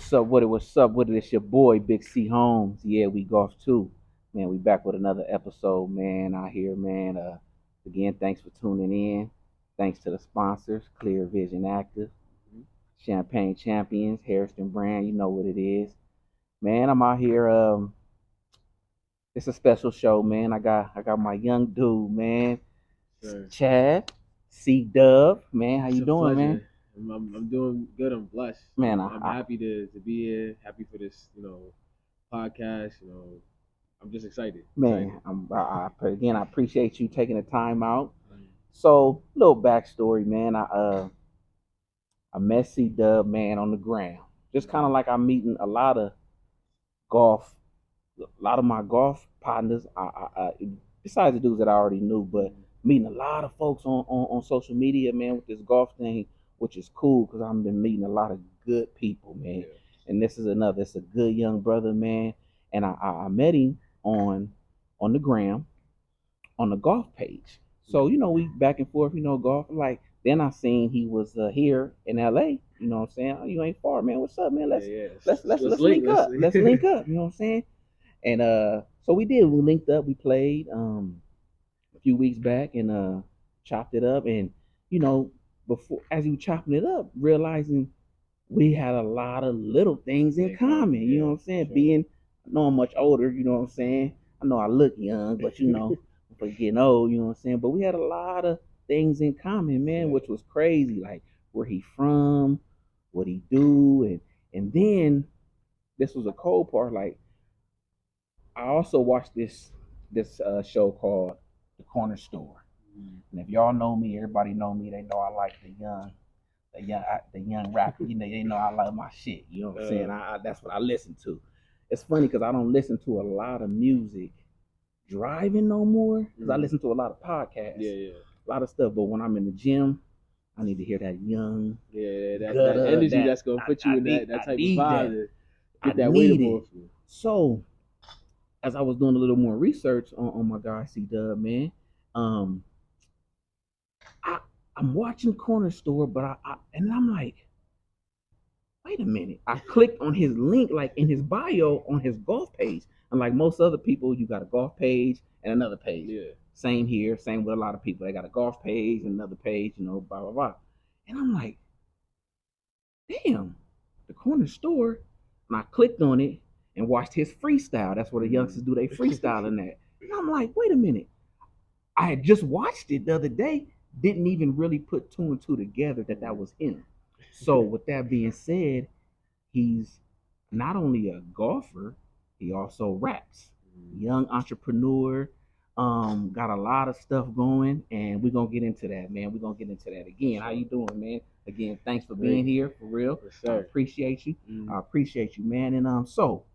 What's up? What's up? What it is your boy Big C Holmes. Yeah, we golf too. Man, we back with another episode, man, out here, man. Again, thanks for tuning in. Thanks to the sponsors, Clear Vision Active, Champagne Champions, Harrison Brand, you know what it is. Man, I'm out here, it's a special show, man. I got my young dude, man. Sure. Chad, C Dub, man. How It's you a doing, pleasure. man? I'm doing good. I'm blessed. Man, I'm happy to be here. Happy for this, podcast. I'm just excited. Man, again, I appreciate you taking the time out. So, little backstory, man. I met C Dub, man, on the ground. Just kind of like I'm meeting a lot of golf, a lot of my golf partners. Besides the dudes that I already knew, but meeting a lot of folks on social media, man, with this golf thing, which is cool because I've been meeting a lot of good people, man. Yeah. And this is another. It's a good young brother, man. And I met him on the gram on the golf page. So, we back and forth, golf. Like, then I seen he was here in LA. You know what I'm saying? Oh, you ain't far, man. What's up, man? Let's link up. Let's link up. You know what I'm saying? And so we did. We linked up. We played a few weeks back and chopped it up. And before as you chopping it up, realizing we had a lot of little things in common. You know what I'm saying? Sure. Being, I know I'm much older. You know what I'm saying? I know I look young, but for getting old, you know what I'm saying? But we had a lot of things in common, man, which was crazy. Like where he from, what he do, and then this was a cold part. Like I also watched this show called The Corner Store. And if y'all know me, everybody know me. They know I like the young rapper. They know I love my shit. You know what I'm saying? That's what I listen to. It's funny because I don't listen to a lot of music driving no more because I listen to a lot of podcasts. A lot of stuff. But when I'm in the gym, I need to hear that young, that energy that's gonna put you in that type of vibe to get that weight off you. So as I was doing a little more research on my guy C Dub, man, I'm watching Corner Store, but and I'm like, wait a minute. I clicked on his link, like in his bio on his golf page. And like most other people, you got a golf page and another page. Yeah. Same here, same with a lot of people. They got a golf page and another page, blah, blah, blah. And I'm like, damn, the Corner Store. And I clicked on it and watched his freestyle. That's where the youngsters do their freestyling at. And I'm like, wait a minute. I had just watched it the other day, didn't even really put two and two together that was him. So with that being said, he's not only a golfer, he also raps. Young entrepreneur, got a lot of stuff going, and we're gonna get into that, man. We're gonna get into that again. How you doing, man? Again, thanks for being here, for real. Yes, I appreciate you. I appreciate you, man. And so,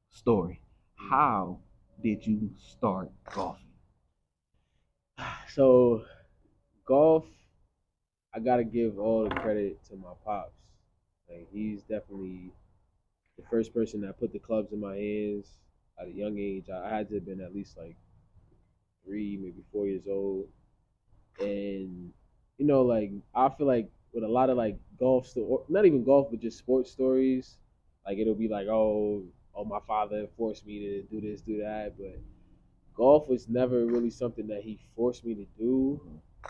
story. How did you start golfing? So golf, I gotta give all the credit to my pops. Like he's definitely the first person that put the clubs in my hands at a young age. I had to have been at least like 3, maybe 4 years old. And like I feel like with a lot of like not even golf, but just sports stories, like it'll be like, oh, my father forced me to do this, do that. But golf was never really something that he forced me to do,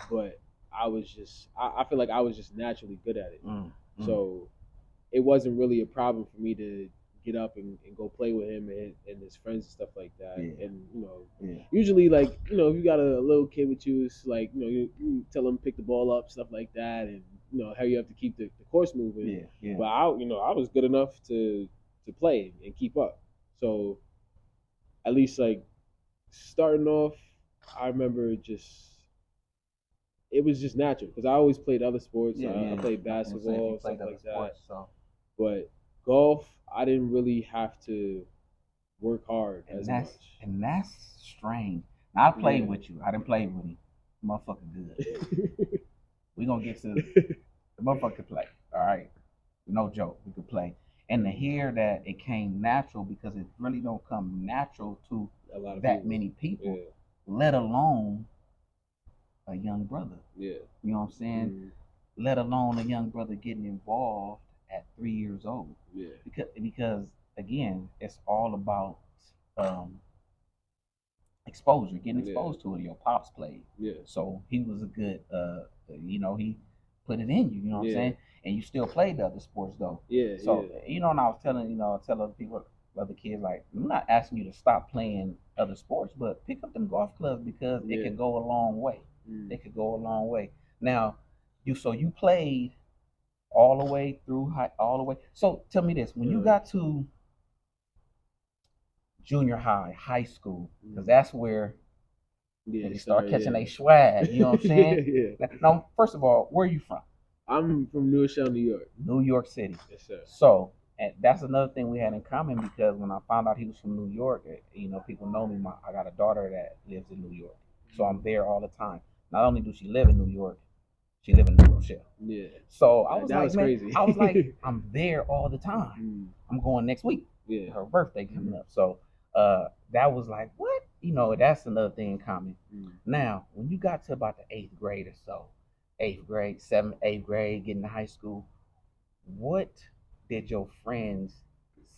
but I feel like I was just naturally good at it. So it wasn't really a problem for me to get up and go play with him and his friends and stuff like that. Yeah. And usually like if you got a little kid with you, it's like you tell them pick the ball up, stuff like that, and how you have to keep the course moving. Yeah. But I was good enough to play and keep up. So at least like starting off, I remember it was just natural because I always played other sports. I played basketball, stuff like that. But golf, I didn't really have to work hard as much. And that's strange. Now, I played with you. I didn't play with him. Motherfucker good. We gonna get to the motherfucker play. All right. No joke. We could play. And to hear that it came natural because it really don't come natural to a lot of that many people, let alone a young brother. Yeah. You know what I'm saying? Let alone a young brother getting involved at 3 years old. Yeah. Because again, it's all about um, exposure, getting Yeah. exposed to it. Your pops played, Yeah. so he was a good, he put it in you. You know what I'm Yeah. saying? And you still played the other sports though. Yeah. So Yeah. and I was telling I tell other people, other kids, like, I'm not asking you to stop playing other sports, but pick up them golf clubs because it Yeah. could go a long way. Mm. It could go a long way. Now, you played all the way through all the way. So tell me this: when you got to junior high, high school, because that's where Yeah, they start sorry, catching yeah. a swag. You know what I'm saying? Yeah. Now, first of all, where are you from? I'm from New Rochelle, New York. New York City. Yes, sir. So, and that's another thing we had in common because when I found out he was from New York, people know me. I got a daughter that lives in New York, so I'm there all the time. Not only do she live in New York, she live in New Rochelle. Yeah. So I was That like, was man, crazy. I was like, I'm there all the time. Mm. I'm going next week. Yeah. Her birthday coming up. So that was like, what? That's another thing in common. Mm. Now, when you got to about the 8th grade or so, 8th grade, 7th, 8th grade, getting to high school, what did your friends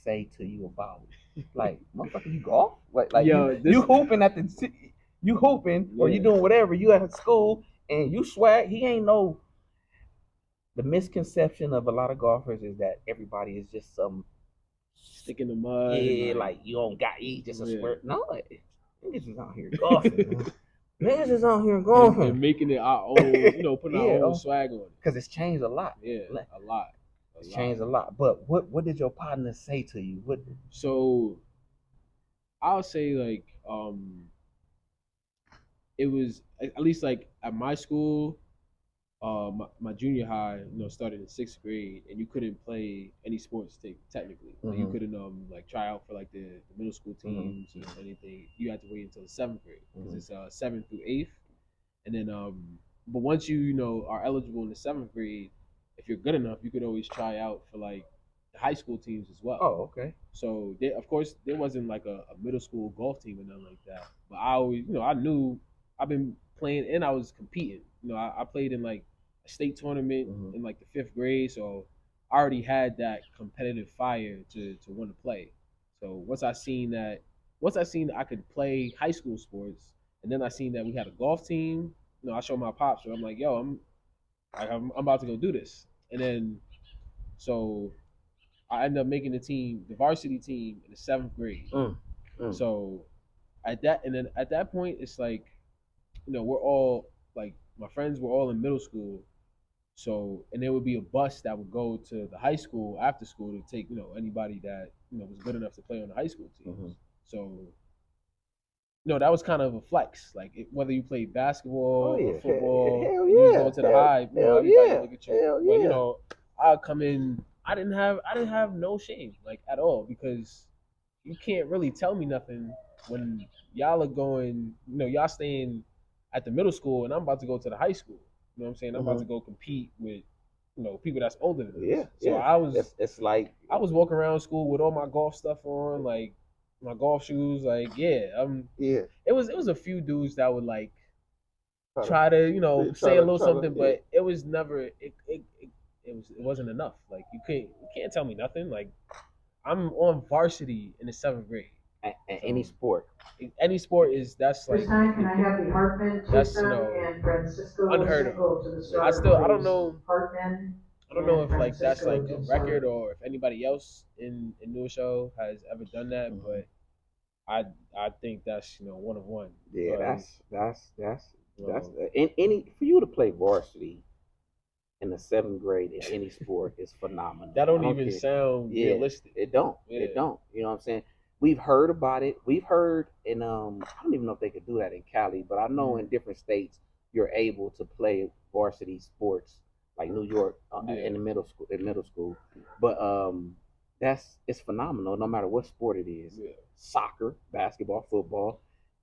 say to you about, like, motherfucker, you golf? Like Yo, you hooping you hooping or you Yeah. doing whatever, you at school and you swag. He ain't no. The misconception of a lot of golfers is that everybody is just some Stick in the mud. yeah, like you don't got you just a Yeah. swear. No, niggas is out here golfing. Man. Niggas is out here and golfing. making it our own, putting our Yeah, own swag on it. because it's changed a lot. Yeah, a lot. It's changed a lot. But what did your partner say to you? What? So I'll say like it was at least like at my school, my junior high, started in 6th grade, and you couldn't play any sports technically. Like, you couldn't like try out for like the middle school teams or anything. You had to wait until the 7th grade because it's 7th through 8th, and then but once you are eligible in the 7th grade, if you're good enough, you could always try out for like the high school teams as well. Oh, okay. So of course there wasn't like a middle school golf team or nothing like that. But I always, I knew I've been playing and I was competing. I played in like a state tournament in like the 5th grade, so I already had that competitive fire to want to play. So once I seen that I could play high school sports, and then I seen that we had a golf team. I showed my pops, so I'm like, yo, I'm about to go do this. And then so I ended up making the varsity team in the 7th grade. So at that point, it's like, we're all like, my friends were all in middle school. So, and there would be a bus that would go to the high school after school to take, anybody that, was good enough to play on the high school teams. So, that was kind of a flex. Like, whether you played basketball or football, hell you was yeah. going to the high, everybody would look at you. Hell But, yeah. I'd come in, I didn't have no shame, like, at all, because you can't really tell me nothing when y'all are going, y'all staying at the middle school and I'm about to go to the high school. You know what I'm saying? I'm about to go compete with, people that's older than us. Yeah. So I was, it's like I was walking around school with all my golf stuff on, like my golf shoes, like yeah. It was a few dudes that would like try to say a little something, but it was never it wasn't enough. Like you can't tell me nothing. Like I'm on varsity in the 7th grade. Any sport. Any sport that's like This time, can I have the Hartman that's system and Francisco unheard of. Cinco to the start, I don't please? know. Hartman. I don't know if and like that's like Francisco a to the record start. or if anybody else in New Show has ever done that, but I think that's one of one. Yeah, that's any for you to play varsity in the 7th grade in any sport is phenomenal. That don't even sound realistic. It don't. Yeah. It don't. You know what I'm saying? We've heard about it. We've heard in I don't even know if they could do that in Cali, but I know in different states you're able to play varsity sports like New York in the middle school. But it's phenomenal no matter what sport it is. Yeah. Soccer, basketball, football.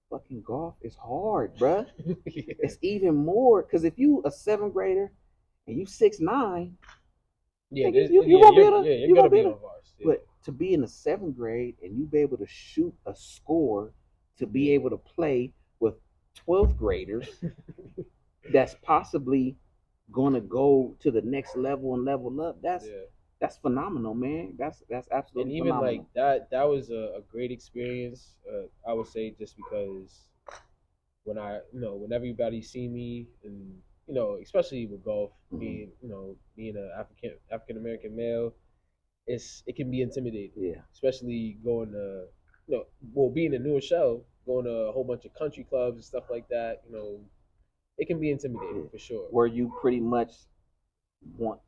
Fucking golf is hard, bruh. It's even more because if you a 7th grader and you 6'9", you're gonna be on varsity. But to be in the 7th grade and you be able to shoot a score to be able to play with 12th graders that's possibly gonna go to the next level and level up. That's phenomenal, man. That's And absolutely even like phenomenal. that was a great experience. I would say just because when when everybody see me, and especially with golf, Hmm. being an African American male, it can be intimidating, Yeah, especially going to well, being a newer show, going to a whole bunch of country clubs and stuff like that. It can be intimidating yeah. for sure. Where you pretty much want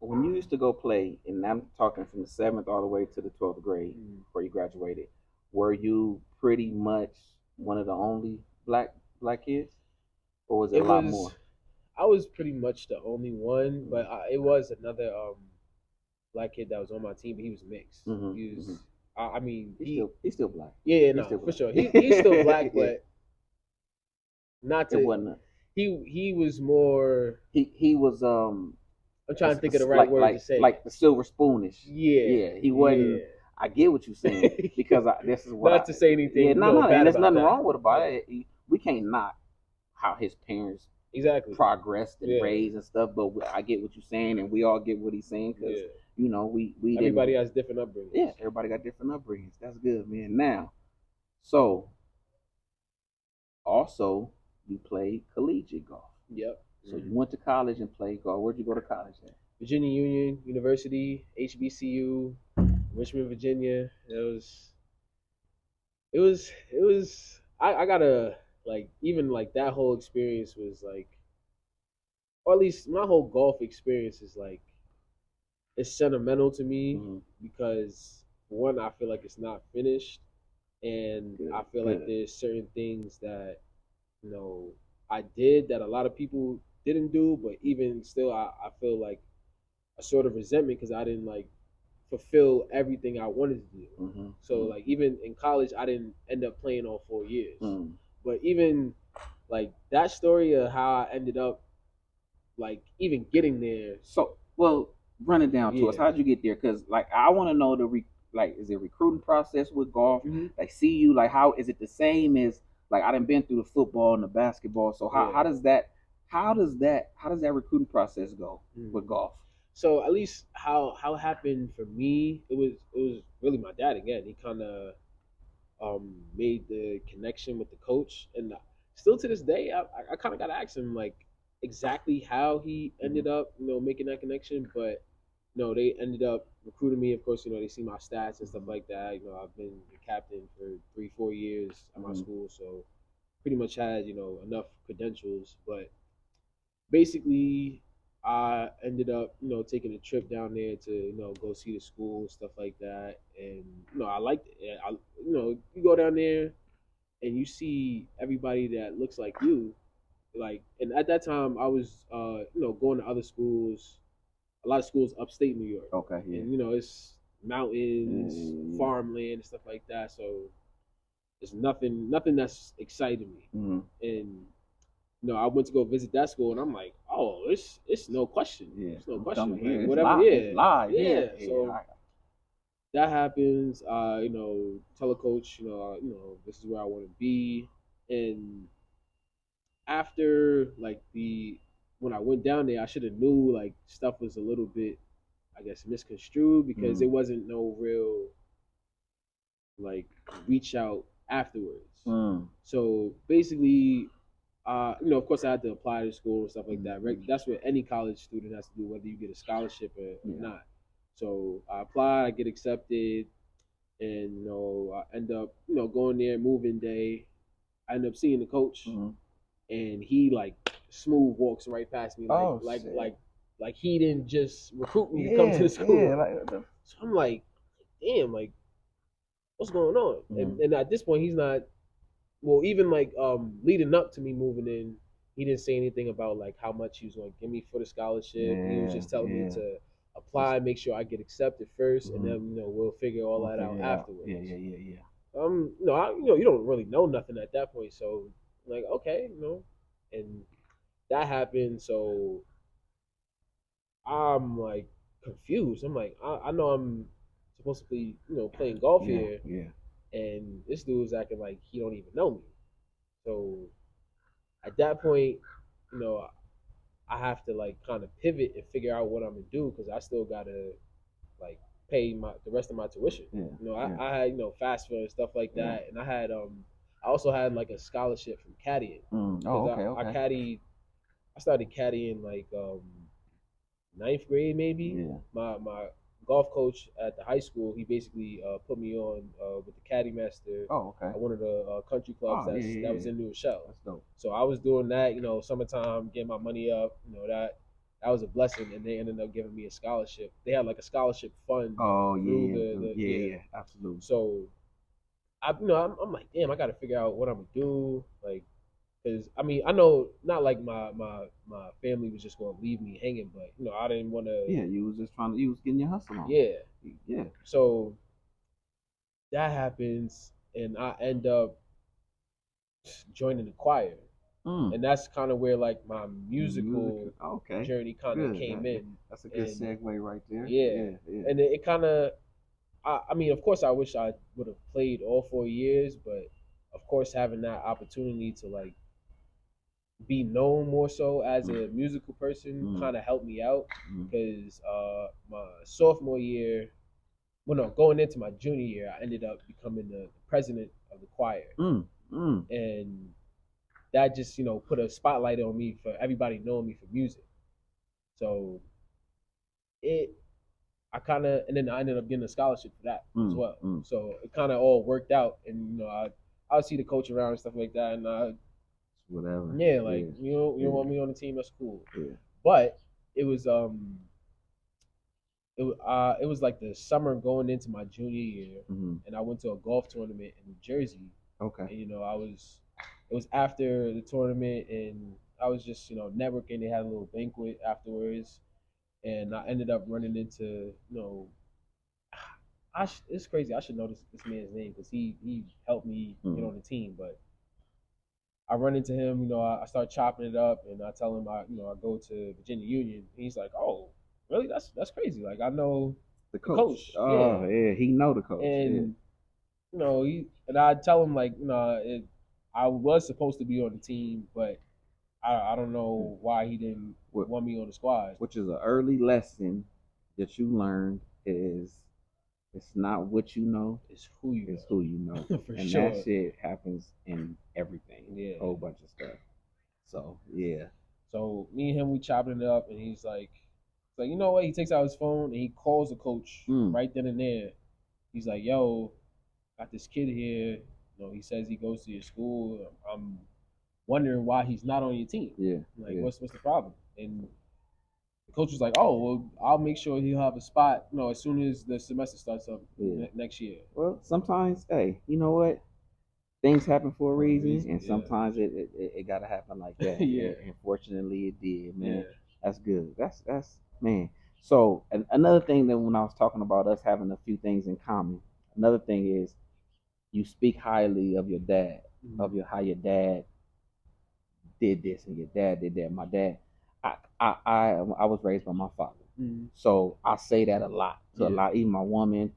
when you used to go play, and I'm talking from the seventh all the way to the 12th grade Mm. where you graduated, were you pretty much one of the only black kids, or was it a It lot was more? I was pretty much the only one, but it was another black kid that was on my team, but he was mixed. Hmm. He Hmm. was, I mean, He's still black. yeah, He's no, still for black. sure. He's still black, Yeah. but not It to. wasn't. He was more. He was I'm trying to think of the right like word to say. the silver spoonish. Yeah, Yeah, he wasn't. yeah. I get what you're saying because this is what I. Not to say Yeah, anything, no, and bad there's about nothing that. wrong with about Yeah, it. We can't knock how his parents exactly. progressed and Yeah, raised and stuff, but I get what you're saying, and we all get what he's saying because yeah. we Everybody didn't. has different upbringings. Yeah, everybody got different upbringings. That's good, man. Now, so also you played collegiate golf. Yep. So you went to college and played golf. Where'd you go to college at? Virginia Union University, HBCU, Richmond, Virginia. It was. I gotta like even like that whole experience was like, or at least my whole golf experience is like it's sentimental to me Mm-hmm. because one, I feel like it's not finished, and Good, I feel like good. there's certain things that you know I did that a lot of people didn't do, but even still, I feel like a sort of resentment because I didn't like fulfill everything I wanted to do. Mm-hmm. So like even in college, I didn't end up playing all 4 years. Mm-hmm. But even like that story of how I ended up like even getting there. So, well, run it down to us. Yeah. How'd you get there? Because, like, I want to know like, is it recruiting process with golf? Hmm. Like, see you, like, how is it the same as, like, I done been through the football and the basketball. So, Yeah. how does that recruiting process go with golf? So at least how it happened for me, it was really my dad again. He kind of made the connection with the coach, and still to this day, I kind of got to ask him like exactly how he ended up, making that connection. But no, they ended up recruiting me. Of course, they see my stats and stuff like that. I've been the captain for 3-4 years at my school, so pretty much had enough credentials. But basically, I ended up taking a trip down there to go see the school and stuff like that, and I liked it. You go down there and you see everybody that looks like you, like, and at that time I was going to other schools, a lot of schools upstate New York, Okay, yeah. and it's mountains, Yeah. farmland, and stuff like that. So it's nothing that's exciting me, Mm-hmm. and I went to go visit that school, and I'm like, oh, it's no question, Yeah, it's no I'm question, coming here. like It's whatever, live. It's yeah, live. yeah. Yeah, yeah. So that happens. Tell a coach, this is where I want to be, and after like when I went down there, I should have knew like stuff was a little bit, I guess, misconstrued because it wasn't no real like reach out afterwards. Mm. So basically, of course, I had to apply to school and stuff like that. That's what any college student has to do, whether you get a scholarship or not. So I apply, I get accepted, and I end up going there moving day. I end up seeing the coach, and he like smooth walks right past me, like like he didn't just recruit me to come to the school. Yeah, So I'm like, damn, like what's going on? And at this point, he's not. Well, even like leading up to me moving in, he didn't say anything about like how much he was going to give me for the scholarship. He was just telling me to apply, make sure I get accepted first, and then we'll figure all that out afterwards. Yeah. You don't really know nothing at that point, so like okay, and that happened. So I'm like confused. I'm like, I know I'm supposed to be playing golf here, Yeah. and this dude's acting like he don't even know me. So at that point, you know, I have to like kind of pivot and figure out what I'm gonna do because I still gotta pay the rest of my tuition. Yeah. You know, Yeah. I had FAFSA and stuff like that, and I had I also had like a scholarship from caddying Oh, because okay. I caddied. I started caddying like ninth grade maybe. Yeah. My golf coach at the high school, he basically put me on with the caddy master Oh, okay. at one of the country clubs Oh, that was in New Rochelle. That's dope. So I was doing that, summertime, getting my money up, that was a blessing, and they ended up giving me a scholarship. They had like a scholarship fund. Oh, through yeah, absolutely. So I'm like, damn, I got to figure out what I'm gonna do, like, because I mean, I know not like my family was just gonna leave me hanging, but I didn't want to. Yeah, you was just you was getting your hustle on. Yeah, yeah. So that happens, and I end up joining the choir. And that's kind of where like my musical journey kind of came in. That's a good segue right there. Yeah. And it kind of, I mean, of course, I wish I would have played all 4 years, but of course, having that opportunity to like be known more so as a musical person kind of helped me out because my sophomore year, well, no, going into my junior year, I ended up becoming the president of the choir, and that just put a spotlight on me for everybody knowing me for music. So and then I ended up getting a scholarship for that as well. So it kind of all worked out, and I would see the coach around and stuff like that, and whatever. Yeah, like you don't want me on the team, that's cool. Yeah. But it was it was like the summer going into my junior year, and I went to a golf tournament in New Jersey. Okay. And it was after the tournament, and I was just networking. They had a little banquet afterwards, and I ended up running into it's crazy. I should know this man's name because he helped me get on the team. But I run into him, I start chopping it up, and I tell him I go to Virginia Union. And he's like, "Oh, really? That's crazy. Like I know the coach. Oh yeah, he know the coach. And and I tell him like I was supposed to be on the team, but I don't know why he didn't want me on the squad. Which is an early lesson that you learned is it's not what you know, it's who you it's who you know. For and sure. that shit happens in everything. Yeah. A whole bunch of stuff. So yeah. So me and him, we chopping it up, and he's like, you know what? He takes out his phone and he calls the coach right then and there. He's like, "Yo, got this kid here. He says he goes to your school. I'm wondering why he's not on your team. Yeah. Like, what's the problem?" And the coach was like, "Oh, well, I'll make sure he'll have a spot. As soon as the semester starts up next year." Well, sometimes, hey, you know what? Things happen for a reason, and sometimes it gotta happen like that. Yeah. Unfortunately, it did, man. Yeah. That's good. That's man. So another thing that when I was talking about us having a few things in common, another thing is you speak highly of your dad, of how your dad did this and your dad did that. My dad, I was raised by my father, so I say that a lot to a lot. Even my woman,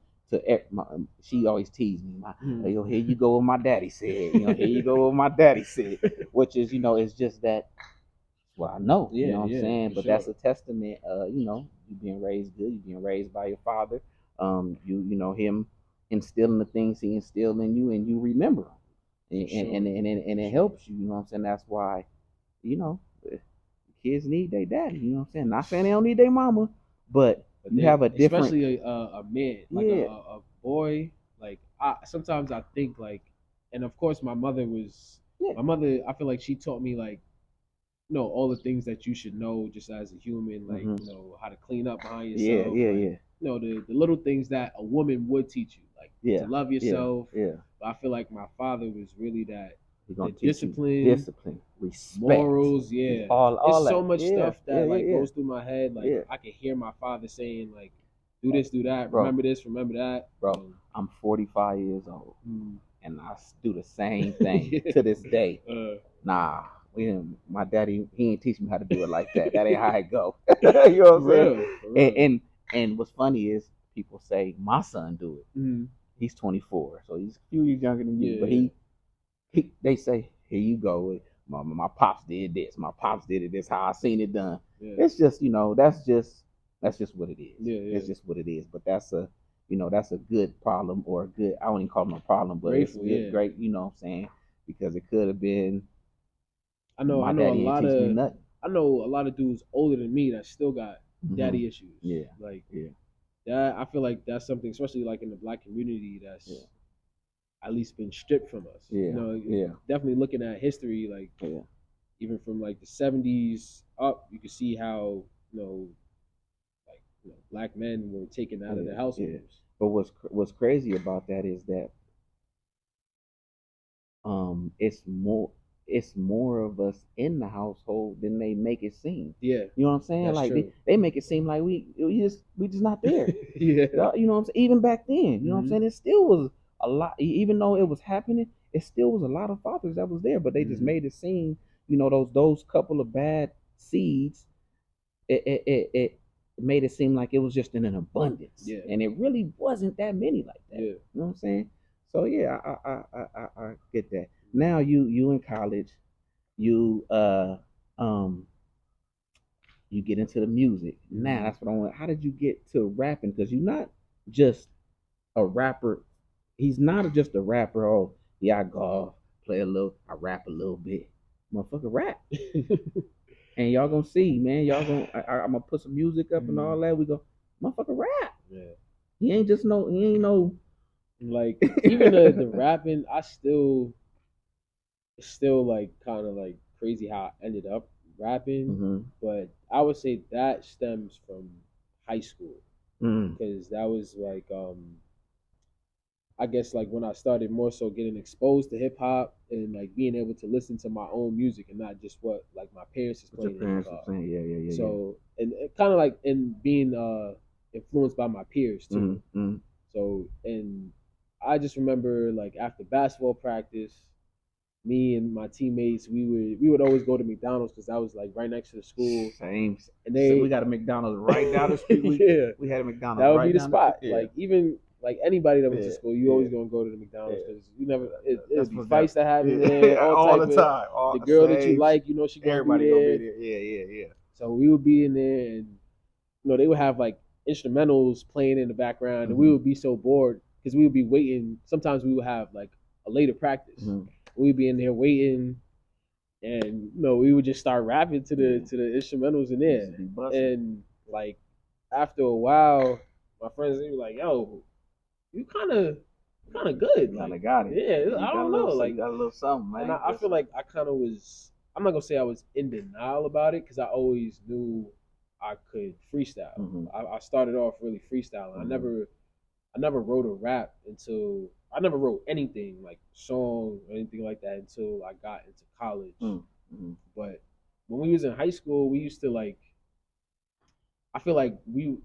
she always teased me. Yo, here you go with my daddy said. Here you go with my daddy said, which is it's just that. Well, I know, you know what I'm saying, but that's a testament. You being raised good, you being raised by your father. Him instilling the things he instilled in you, and you remember them. And it helps you, you know what I'm saying? That's why, kids need their daddy, you know what I'm saying? Not saying they don't need their mama, but you have a different, especially a man, like a boy. Like sometimes I think like, and of course my mother. I feel like she taught me like, all the things that you should know just as a human, like how to clean up behind yourself. The little things that a woman would teach you, like to love yourself. But I feel like my father was really that discipline, respect, morals. Yeah, all so that. much stuff that goes through my head. Like I can hear my father saying like, "Do this, do that. Bro, remember this, remember that." Bro, I'm 45 years old, and I do the same thing to this day. Nah. My daddy, he ain't teach me how to do it like that. That ain't how it go. You know what I'm saying? And what's funny is people say my son do it. He's 24, so he's a few years younger than you. But they say, here you go. My pops did this. My pops did it. This how I seen it done. It's just that's just what it is. It's just what it is. But that's a you know, that's a good problem or a good. I don't even call them a problem, but Grateful, it's good, yeah. great. You know what I'm saying? Because it could have been I know my a daddy ain't lot teach me of nothing. dudes older than me that still got daddy issues. Yeah, Like yeah, that. I feel like that's something, especially like in the black community, that's yeah, at least been stripped from us. yeah, You know, yeah, definitely looking at history, like yeah. even from like the '70s up, you can see how black men were taken out of Yeah, their yeah. households. But what's crazy about that is that it's more of us in the household than they make it seem. Yeah, You know what I'm saying? that's Like true. they make it seem like we just not there. Yeah. You know what I'm saying? Even back then, you know what I'm Mhm. saying? It still was a lot. Even though it was happening, it still was a lot of fathers that was there. But they just Mhm. made it seem, you know, those couple of bad seeds. It made it seem like it was just in an abundance, Yeah. and it really wasn't that many like that. Yeah. You know what I'm saying? So yeah, I get that. Now you in college, you you get into the music. Now that's what I want. How did you get to rapping? Because you're not just a rapper. He's not just a rapper. Oh yeah, I golf, play a little, I rap a little bit. Motherfucker rap. And y'all gonna see, man. Y'all gonna I'm gonna put some music up and all that. We go, motherfucker rap. Yeah. He ain't no Like even the rapping, it's still like kind of like crazy how I ended up rapping, but I would say that stems from high school because that was like I guess like when I started more so getting exposed to hip hop and like being able to listen to my own music and not just what like my parents is what your playing in parents hip were hop. saying. Yeah. So and kind of like in being influenced by my peers too. So and I just remember like after basketball practice, me and my teammates we would always go to McDonald's because that was like right next to the school. Same. And So we got a McDonald's right down the street. We had a McDonald's. That would right be the down spot. yeah. Like even like anybody that went to Yeah, school, you always gonna go to the McDonald's because you never That's it'd be what fights that happen there, all type the of time. All the girl that you same. like, you know she gonna Everybody be gonna there. be there. Yeah. So we would be in there, and they would have like instrumentals playing in the background, and we would be so bored because we would be waiting. Sometimes we would have like a later practice. We'd be in there waiting, and we would just start rapping to the instrumentals in there, and like after a while, my friends they were like, "Yo, you kind of good, Kind like of got it. yeah, I don't know, like you got a little something, man. and I feel like I kind of was. I'm not gonna say I was in denial about it because I always knew I could freestyle. I started off really freestyling. I never wrote a rap until I never wrote anything like song or anything like that until I got into college. But when we was in high school, we used to like. I feel like me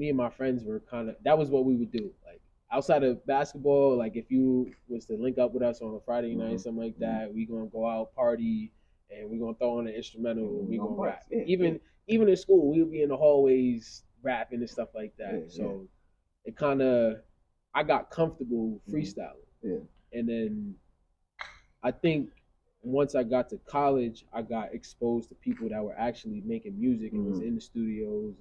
and my friends were kind of that was what we would do. Like outside of basketball, like if you was to link up with us on a Friday night, something like that, we gonna go out party and we gonna throw on an instrumental and we gonna rap. Even in school, we would be in the hallways rapping and stuff like that. So it kind of I got comfortable freestyling. And then I think once I got to college, I got exposed to people that were actually making music and was in the studios,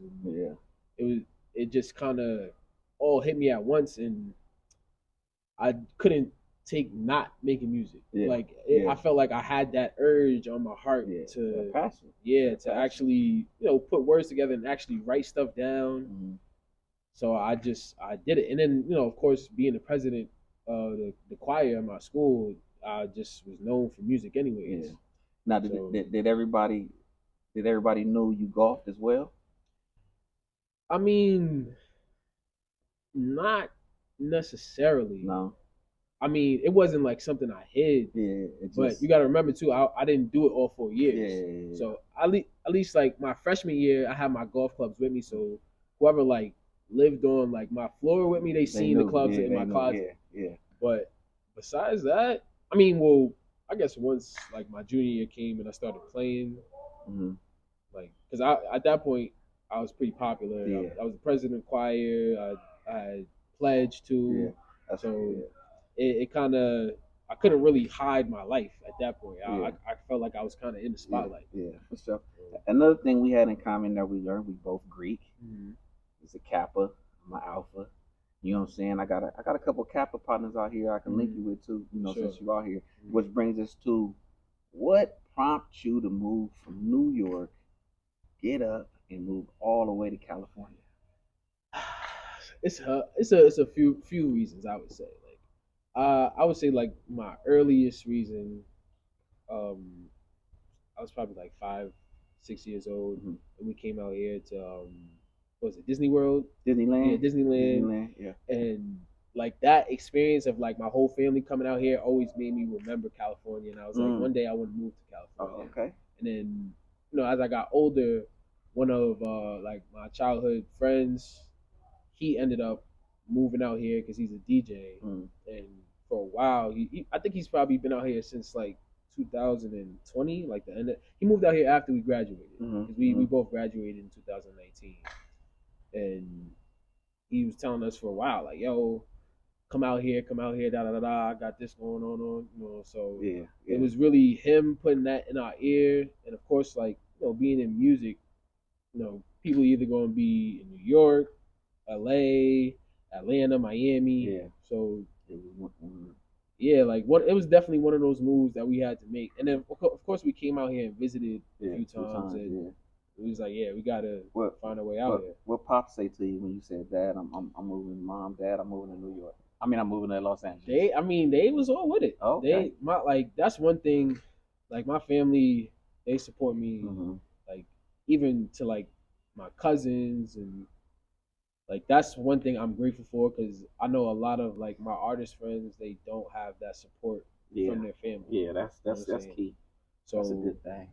and it just kind of all hit me at once, and I couldn't take not making music. I felt like I had that urge on my heart to passion. To actually put words together and actually write stuff down. So I did it, and then of course being the president of the choir at my school, I just was known for music anyways. Now did everybody know you golfed as well? I mean, not necessarily. No. I mean, it wasn't like something I hid. But you got to remember too, I didn't do it all 4 years. So at least like my freshman year, I had my golf clubs with me. So whoever like lived on like my floor with me, they seen the clubs in my closet. But besides that, I mean, well, I guess once like my junior year came and I started playing, like because at that point I was pretty popular. I was the president of choir. I pledged too. It kind of I couldn't really hide my life at that point. I felt like I was kind of in the spotlight. For sure. Another thing we had in common that we learned, we both Greek. It's a Kappa. I'm an Alpha. You know what I'm saying? I got a couple of capital partners out here I can link you with too. You know, Sure. since you're out here, which brings us to what prompted you to move from New York, get up, and move all the way to California? It's a few reasons I would say. Like I would say like my earliest reason, um, I was probably like 5, 6 years old, Mhm. and we came out here to what was it, Disney World? Disneyland. Yeah, Disneyland. Disneyland. Yeah. And like that experience of like my whole family coming out here always made me remember California, and I was like, one day I want to move to Oh, California. okay. And then, as I got older, one of like my childhood friends, he ended up moving out here because he's a DJ, and for a while, I think he's probably been out here since like 2020, like the end. He moved out here after we graduated because we both graduated in 2019, and he was telling us for a while like, "Yo, come out here, da da da da. I got this going on, So Yeah. it was really him putting that in our ear, and of course, like being in music, people either going to be in New York, L.A., Atlanta, Miami. Yeah. So It was yeah, like it was definitely one of those moves that we had to make, and then of course we came out here and visited a few times, and it was like, yeah, we gotta find a way out here. What Pop say to you when you said, "Dad, I'm moving"? Mom, Dad, I'm moving to New York. I mean, I'm moving to Los Angeles. They was all with it. Oh, okay. That's one thing. Like my family, they support me. Like even to like my cousins, and like that's one thing I'm grateful for because I know a lot of like my artist friends, they don't have that support from their family. Yeah, that's key. So that's a good thing.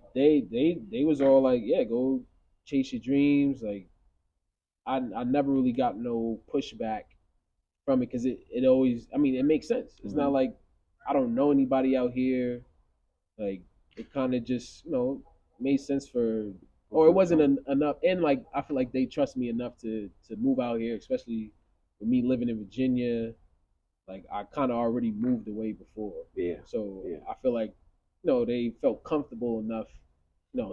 They was all like, yeah, go chase your dreams. Like I never really got no pushback from it because it always, I mean, it makes sense. It's not like I don't know anybody out here. Like it kind of just made sense or it wasn't enough. And like I feel like they trust me enough to move out here, especially with me living in Virginia. Like I kind of already moved away before. Yeah. So I feel like they felt comfortable enough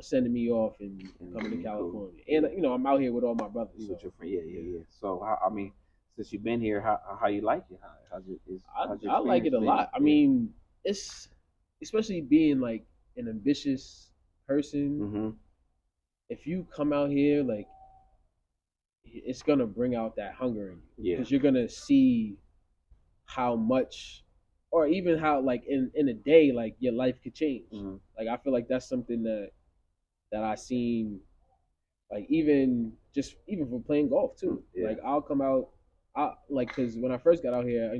sending me off and coming to California. Cool. And I'm out here with all my brothers. You with your friend, yeah. So I mean, since you've been here, how you like it? I like it a lot. I mean, it's especially being like an ambitious person. If you come out here, like it's gonna bring out that hunger in you because you're gonna see how much, or even how like in a day, like your life could change. Like I feel like that's something that I seen, like even from playing golf too. Like I'll come out, because when I first got out here, I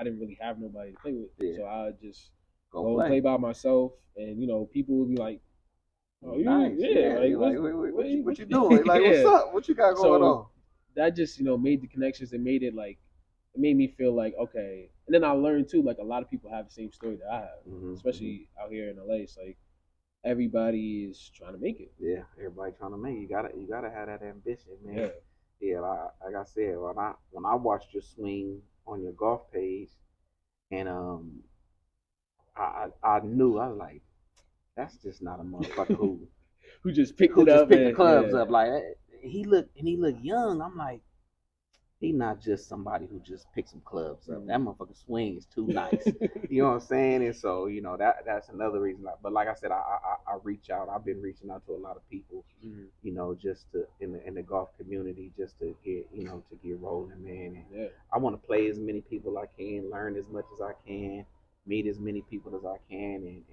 didn't really have nobody to play with, so I just go play by myself, and people would be like, "Oh, you nice. like what you doing? Like what's up? What you got going on?" That just made the connections and made it like it made me feel like okay. And then I learned too, like a lot of people have the same story that I have, especially out here in LA. It's like everybody is trying to make it. Yeah, everybody trying to make it. You gotta have that ambition, man. Yeah. Like I said, when I watched your swing on your golf page, and I knew, I was like, that's just not a motherfucker who just picked the clubs up. Like he looked young. I'm like, he not just somebody who just picks some clubs up. That motherfucker swing is too nice. You know what I'm saying? And so, that's another reason. But like I said, I reach out. I've been reaching out to a lot of people, just to in the golf community, just to get rolling, man. And I want to play as many people as I can, learn as much as I can, meet as many people as I can,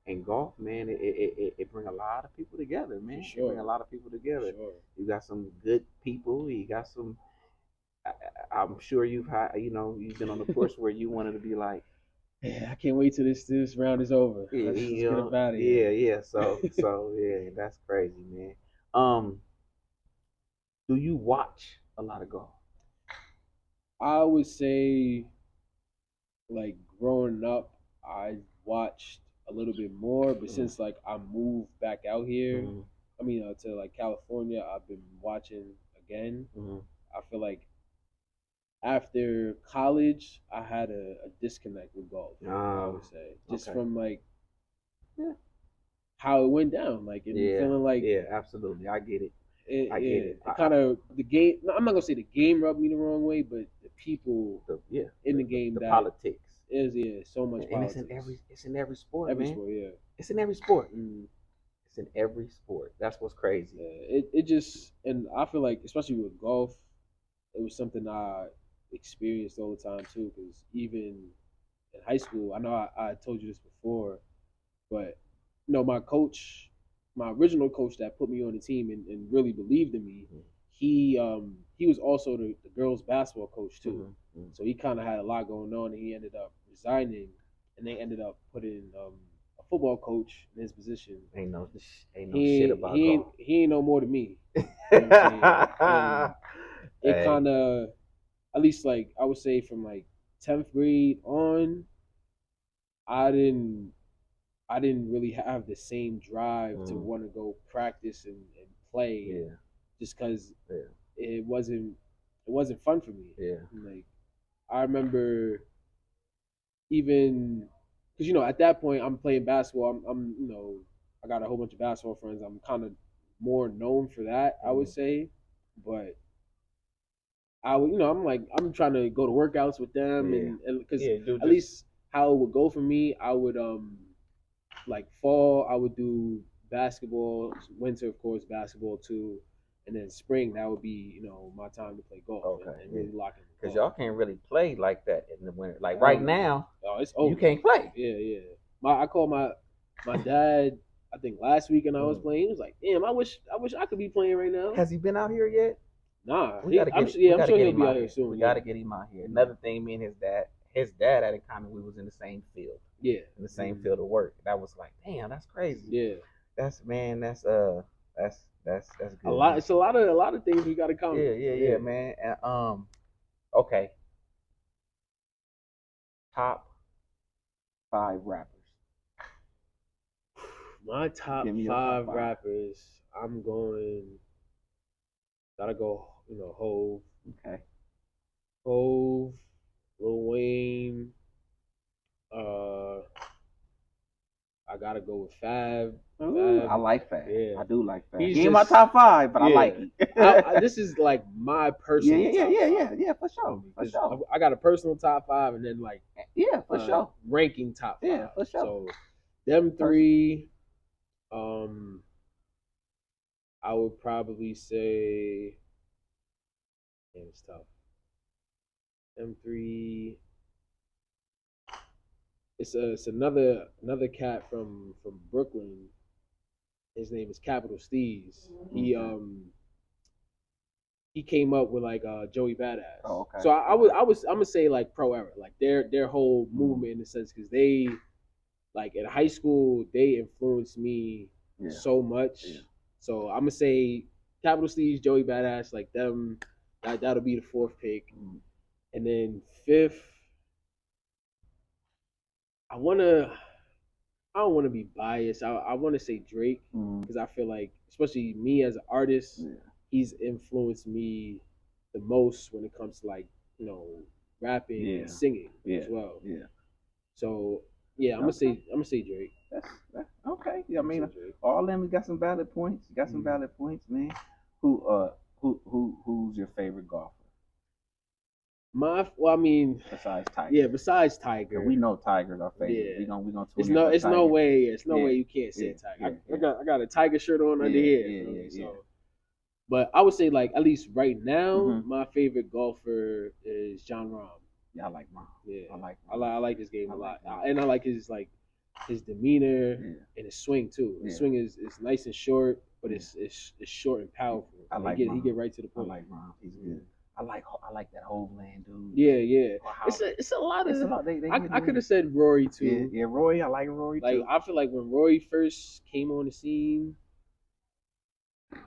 and golf, man, it bring a lot of people together, man. Sure. It bring a lot of people together. Sure. You got some good people. You got some. I'm sure you've been on the course where you wanted to be like, yeah, I can't wait till this round is over. Let's get up out of here. Yeah. So yeah, that's crazy, man. Do you watch a lot of golf? I would say, like growing up, I watched a little bit more, but since like I moved back out here, I mean to like California, I've been watching again. I feel like after college, I had a disconnect with golf. I would say just from like how it went down, like and feeling like absolutely, I get it. I get it. It kind of the game. I'm not gonna say the game rubbed me the wrong way, but the people in the game the that politics is so much and politics. it's in every sport, Every man. sport, yeah. It's in every sport. Mm. It's in every sport. That's what's crazy. Yeah, it just, and I feel like especially with golf, it was something I experienced all the time too. Because even in high school, I know I told you this before, but my coach, my original coach that put me on the team and really believed in me, he was also the girls basketball coach too. Mm-hmm. So he kind of had a lot going on, and he ended up resigning, and they ended up putting a football coach in his position. Ain't no shit about golf. He ain't no more than me. You know what I'm saying? It kind of, at least like I would say from like 10th grade on, I didn't really have the same drive to want to go practice and play, just because it wasn't fun for me. Yeah. Like I remember even because at that point I'm playing basketball. I'm I got a whole bunch of basketball friends. I'm kind of more known for that, I would say, but I would I'm trying to go to workouts with them and because at least how it would go for me, I would like fall I would do basketball, winter of course basketball too, and then spring that would be my time to play golf and really lock in. Because y'all can't really play like that in the winter. Like right now, it's over. You can't play. Yeah. I called my dad. I think last week, and I was playing. He was like, "Damn, I wish I could be playing right now." Has he been out here yet? Nah, I'm sure he'll be out here soon. We gotta get him out here. Another thing, me and his dad had in common. We was in the same field. Yeah, in the same field of work. That was like, damn, that's crazy. Yeah, that's good. A lot. It's a lot of things we got in common. Yeah, man. And, okay. Top 5 rappers. My top 5 rappers. I'm going. Gotta go. Hove. Okay. Hove, Lil Wayne. I gotta go with Fab. I like Fab. Yeah. I do like Fab. He's He in my top 5, but I like it. This is like my personal. Yeah, for sure. I got a personal top 5, and then like for sure, ranking top 5. Yeah, for sure. So them 3. I would probably say. Damn, it's tough. Them 3. It's another cat from Brooklyn. His name is Capital Steez. He came up with like Joey Badass. Oh, okay. So I'm gonna say like pro era, like their whole movement in a sense, because they like in high school they influenced me so much. Yeah. So I'm gonna say Capital Steez, Joey Badass, like them. That'll be the 4th pick, and then 5th. I don't want to be biased. I want to say Drake because I feel like, especially me as an artist, he's influenced me the most when it comes to like rapping and singing as well. Yeah. So I'm gonna say Drake. That's okay. Yeah, I mean, all of them got some valid points. You got some valid points, man. Who's your favorite golfer? Besides Tiger. Yeah, besides Tiger. We know Tiger's our favorite. Yeah. We gonna It's no way you can't say Tiger. I got a Tiger shirt on under here. So. But I would say like at least right now, my favorite golfer is Jon Rahm. Yeah, I like Rahm. Yeah, I like his game a lot, and I like his demeanor and his swing too. His swing is nice and short, but it's short and powerful. He get right to the point. I like Rahm. He's good. I like that whole land, dude. Yeah. It's a lot of. I could have said Rory too. Yeah, Rory. I like Rory too. Like I feel like when Rory first came on the scene,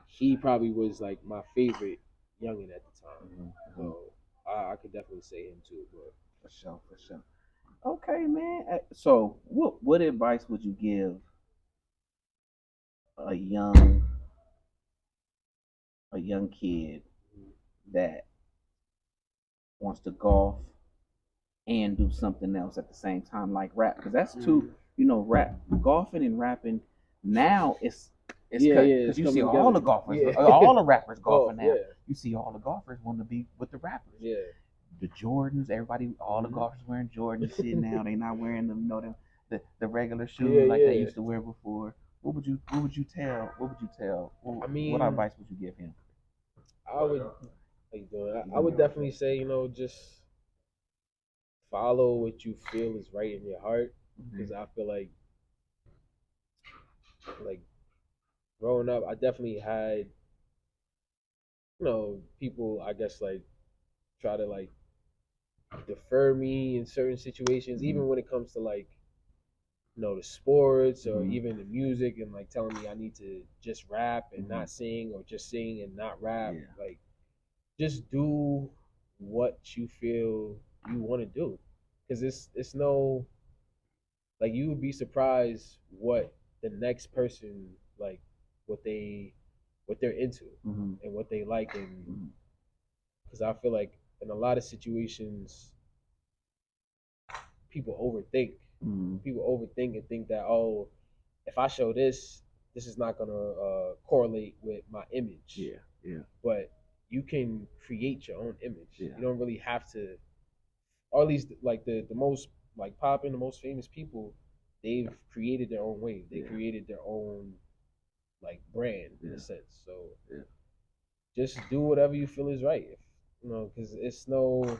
he probably was like my favorite youngin at the time. So I could definitely say him too, bro. For sure. Okay, man. So what advice would you give a young kid that wants to golf and do something else at the same time, like rap? Because that's two, rap, golfing and rapping now it's It's Yeah, yeah, because it's you see coming all the together. golfers, Yeah. all the rappers golfing now. Yeah, You see all the golfers want to be with the rappers. yeah. The Jordans, everybody, all the Mhm. golfers wearing Jordans shit now. They not wearing them, the regular shoes Yeah, like they yeah. used to wear before. What would you tell? I What mean, advice would you give him? I would. How you doing? I would definitely say, just follow what you feel is right in your heart, because I feel like growing up, I definitely had people, I guess, like try to like defer me in certain situations, even when it comes to like the sports or even the music, and like telling me I need to just rap and not sing, or just sing and not rap. Yeah. Like, just do what you feel you want to do, because it's no, like, you would be surprised what the next person, like, what they're into and what they like. And because I feel like in a lot of situations people overthink. People overthink and think that, oh, if I show this is not gonna correlate with my image. Yeah. But you can create your own image. Yeah. You don't really have to, or at least like the most like popping, the most famous people, they've created their own wave. They created their own like brand in a sense. So just do whatever you feel is right. Because it's no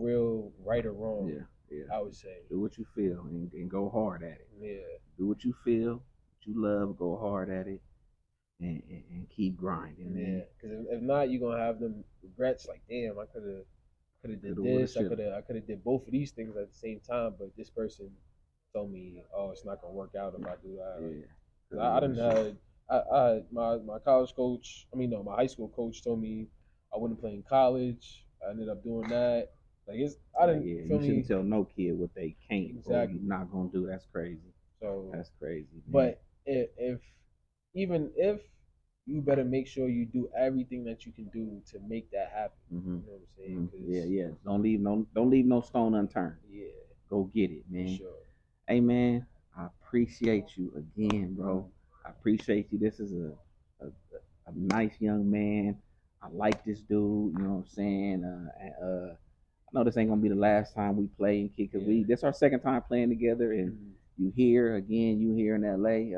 real right or wrong. Yeah. I would say. Do what you feel and go hard at it. Yeah. Do what you feel, what you love, go hard at it, and keep grinding, man. Yeah. Because if not, you're gonna have them regrets. Like, damn, I could have did this. I could have did both of these things at the same time. But this person told me, oh, it's not gonna work out if I do that. Like, I didn't have. My college coach. I mean, no, my high school coach told me I wouldn't play in college. I ended up doing that. Like, I didn't. You feel shouldn't me? tell no kid what they can't or Exactly. you're not gonna do. That's crazy. So that's crazy. Man. But if even if you better make sure you do everything that you can do to make that happen. You know what I'm saying? Yeah. Don't leave no stone unturned. Yeah. Go get it, man. For sure. Hey, man, I appreciate you again, bro. I appreciate you. This is a nice young man. I like this dude. You know what I'm saying? I know this ain't gonna be the last time we play and kick, because this our second time playing together, and you here in LA,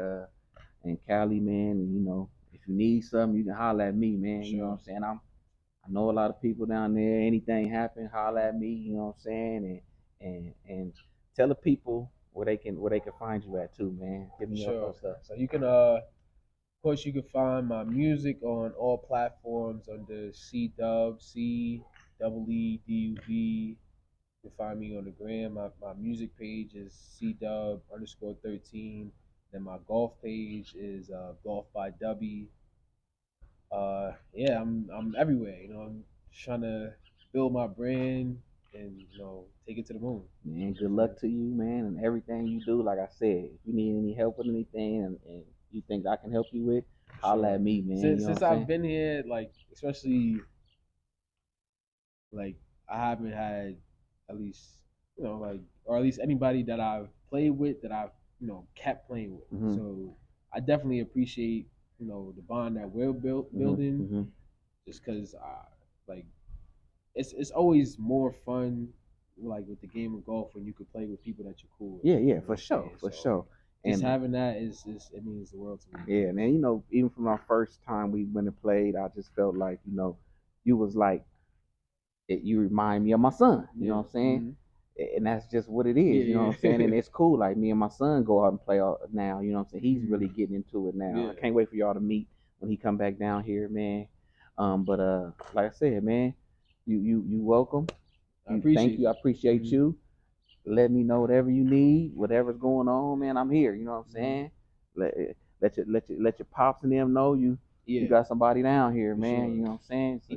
and Cali, man. And if you need something, you can holler at me, man. Sure. You know what I'm saying? I know a lot of people down there. Anything happen, holler at me. You know what I'm saying? And tell the people where they can find you at too, man. Give me your stuff. So you can of course you can find my music on all platforms under C-Dub, C-E-E-D-U-B. You can find me on the gram. My music page is CDub_13. Then my golf page is Golf by W. I'm everywhere. I'm trying to build my brand and take it to the moon. Man, good luck to you, man, and everything you do. Like I said, if you need any help with anything and you think I can help you with, holler at me, man. Since I've been here, like, especially, like, I haven't had at least or at least anybody that I've played with that I've kept playing with. So I definitely appreciate the bond that we're building, just because like it's always more fun like with the game of golf when you could play with people that you're cool with. Yeah, for sure. Just having that it means the world to me. Yeah, and then even from our first time we went and played, I just felt like you was like you remind me of my son. You know what I'm saying? And that's just what it is. You know what I'm saying? And it's cool. Like, me and my son go out and play now. You know what I'm saying? He's really getting into it now. I can't wait for y'all to meet when he come back down here, man. But like I said, man, you welcome. Thank you. I appreciate you. Let me know whatever you need, whatever's going on, man. I'm here. You know what I'm saying? Let your pops and them know you got somebody down here, man. Sure. You know what I'm saying? So he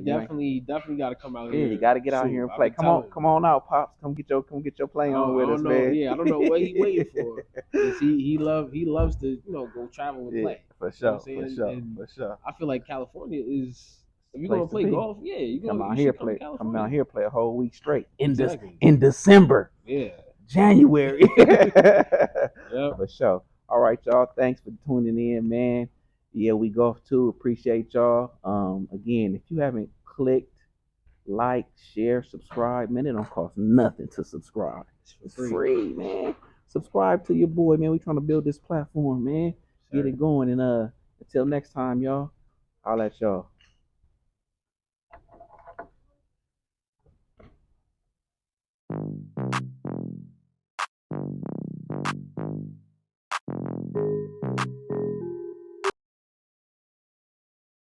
definitely got to come out here. Yeah, you got to get out here and play. Come on out, pops. Come get your play on with us, man. Yeah, I don't know what he waiting for. Cause he loves to go travel and play. For sure, for sure. I feel like California is. If you're gonna play golf, you come out here play. Come down here play a whole week straight in December. Yeah. January. Yep. For sure. All All right, y'all. Thanks for tuning in, man. Yeah, we golf too. Appreciate y'all. Again, if you haven't clicked like, share, subscribe, man, it don't cost nothing to subscribe. It's free, man. Subscribe to your boy, man. We trying to build this platform, man. Get it going. And until next time, y'all. I'll let y'all.